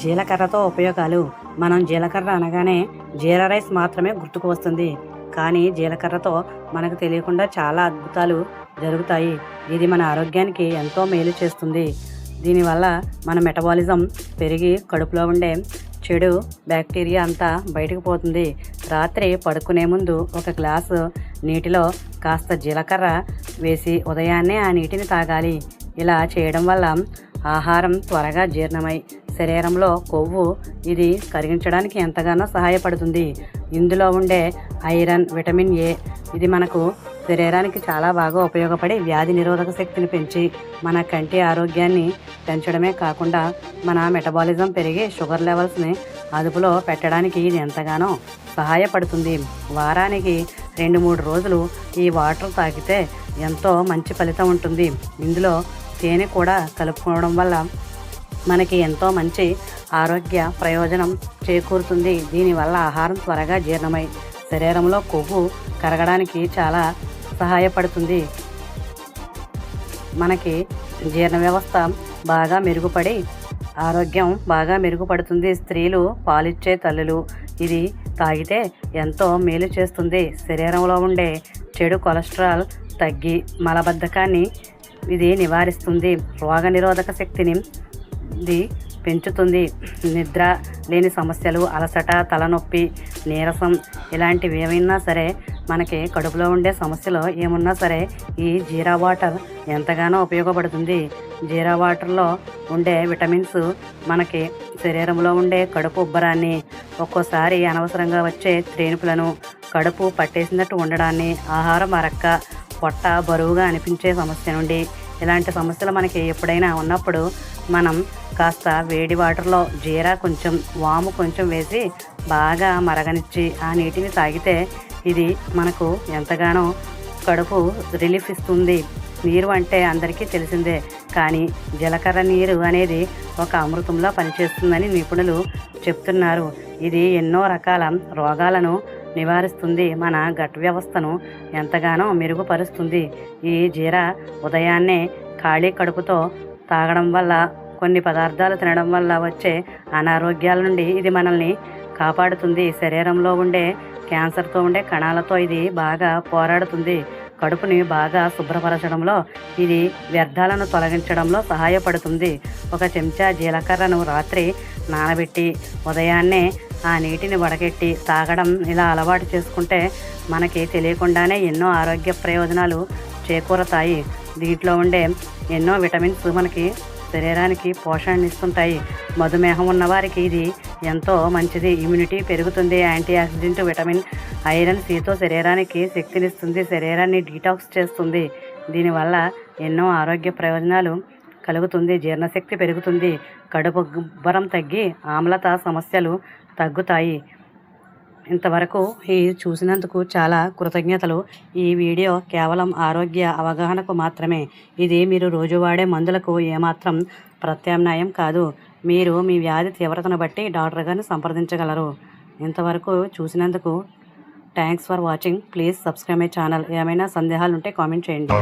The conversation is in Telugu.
జీలకర్రతో ఉపయోగాలు. మనం జీలకర్ర అనగానే జీరా రైస్ మాత్రమే గుర్తుకు వస్తుంది. కానీ జీలకర్రతో మనకు తెలియకుండా చాలా అద్భుతాలు జరుగుతాయి. ఇది మన ఆరోగ్యానికి ఎంతో మేలు చేస్తుంది. దీనివల్ల మన మెటబాలిజం పెరిగి కడుపులో ఉండే చెడు బ్యాక్టీరియా అంతా బయటకు పోతుంది. రాత్రి పడుకునే ముందు ఒక గ్లాసు నీటిలో కాస్త జీలకర్ర వేసి ఉదయాన్నే ఆ నీటిని తాగాలి. ఇలా చేయడం వల్ల ఆహారం త్వరగా జీర్ణమై శరీరంలో కొవ్వు ఇది కరిగించడానికి ఎంతగానో సహాయపడుతుంది. ఇందులో ఉండే ఐరన్, విటమిన్ ఏ ఇది మనకు శరీరానికి చాలా బాగా ఉపయోగపడి వ్యాధి నిరోధక శక్తిని పెంచి మన కంటి ఆరోగ్యాన్ని పెంచడమే కాకుండా మన మెటబాలిజం పెరిగి షుగర్ లెవెల్స్ని అదుపులో పెట్టడానికి ఇది ఎంతగానో సహాయపడుతుంది. వారానికి 2-3 రోజులు ఈ వాటర్ తాగితే ఎంతో మంచి ఫలితం ఉంటుంది. ఇందులో తేనె కూడా కలుపుకోవడం వల్ల మనకి ఎంతో మంచి ఆరోగ్య ప్రయోజనం చేకూరుతుంది. దీనివల్ల ఆహారం త్వరగా జీర్ణమై శరీరంలో కొవ్వు కరగడానికి చాలా సహాయపడుతుంది. మనకి జీర్ణ వ్యవస్థ బాగా మెరుగుపడి ఆరోగ్యం బాగా మెరుగుపడుతుంది. స్త్రీలు పాలిచ్చే తల్లులు ఇది తాగితే ఎంతో మేలు చేస్తుంది. శరీరంలో ఉండే చెడు కొలెస్ట్రాల్ తగ్గి మలబద్ధకాన్ని ఇది నివారిస్తుంది. రోగనిరోధక శక్తిని ఇది పెంచుతుంది. నిద్ర లేని సమస్యలు, అలసట, తలనొప్పి, నీరసం ఇలాంటివి ఏమైనా సరే మనకి కడుపులో ఉండే సమస్యలు ఏమున్నా సరే ఈ జీరా వాటర్ ఎంతగానో ఉపయోగపడుతుంది. జీరా వాటర్లో ఉండే విటమిన్స్ మనకి శరీరంలో ఉండే కడుపు ఉబ్బరాన్ని, ఒక్కోసారి అనవసరంగా వచ్చే త్రేనుపులను, కడుపు పట్టేసినట్టు ఉండడాన్ని, ఆహారం అరక్క పొట్ట బరువుగా అనిపించే సమస్య నుండి ఇలాంటి సమస్యలు మనకి ఎప్పుడైనా ఉన్నప్పుడు మనం కాస్త వేడి వాటర్లో జీరా కొంచెం, వాము కొంచెం వేసి బాగా మరగనిచ్చి ఆ నీటిని తాగితే ఇది మనకు ఎంతగానో కడుపు రిలీఫ్ ఇస్తుంది. నీరు అంటే అందరికీ తెలిసిందే, కానీ జీలకర్ర నీరు అనేది ఒక అమృతంలో పనిచేస్తుందని నిపుణులు చెప్తున్నారు. ఇది ఎన్నో రకాల రోగాలను నివారిస్తుంది. మన గట్ వ్యవస్థను ఎంతగానో మెరుగుపరుస్తుంది. ఈ జీరా ఉదయాన్నే ఖాళీ కడుపుతో తాగడం వల్ల, కొన్ని పదార్థాలు తినడం వల్ల వచ్చే అనారోగ్యాల నుండి ఇది మనల్ని కాపాడుతుంది. శరీరంలో ఉండే క్యాన్సర్తో ఉండే కణాలతో ఇది బాగా పోరాడుతుంది. కడుపుని బాగా శుభ్రపరచడంలో, ఇది వ్యర్థాలను తొలగించడంలో సహాయపడుతుంది. 1 చెంచా జీలకర్రను రాత్రి నానబెట్టి ఉదయాన్నే ఆ నీటిని వడగట్టి తాగడం ఇలా అలవాటు చేసుకుంటే మనకి తెలియకుండానే ఎన్నో ఆరోగ్య ప్రయోజనాలు చేకూరతాయి. దీంట్లో ఉండే ఎన్నో విటమిన్స్ మనకి శరీరానికి పోషణ ఇస్తుంటాయి. మధుమేహం ఉన్నవారికి ఇది ఎంతో మంచిది. ఇమ్యూనిటీ పెరుగుతుంది. యాంటీ ఆక్సిడెంట్, విటమిన్ ఐరన్ సితో శరీరానికి శక్తినిస్తుంది. శరీరాన్ని డీటాక్స్ చేస్తుంది. దీనివల్ల ఎన్నో ఆరోగ్య ప్రయోజనాలు కలుగుతుంది. జీర్ణశక్తి పెరుగుతుంది. కడుపు గుబ్బరం తగ్గి ఆమ్లత సమస్యలు తగ్గుతాయి. ఇంతవరకు ఈ చూసినందుకు చాలా కృతజ్ఞతలు. ఈ వీడియో కేవలం ఆరోగ్య అవగాహనకు మాత్రమే. ఇది మీరు రోజు వాడే మందులకు ఏమాత్రం ప్రత్యామ్నాయం కాదు. మీరు మీ వ్యాధి తీవ్రతను బట్టి డాక్టర్ గారిని సంప్రదించగలరు. ఇంతవరకు చూసినందుకు thanks for watching. Please subscribe my channel. ఏమైనా సందేహాలు ఉంటే కామెంట్ చేయండి.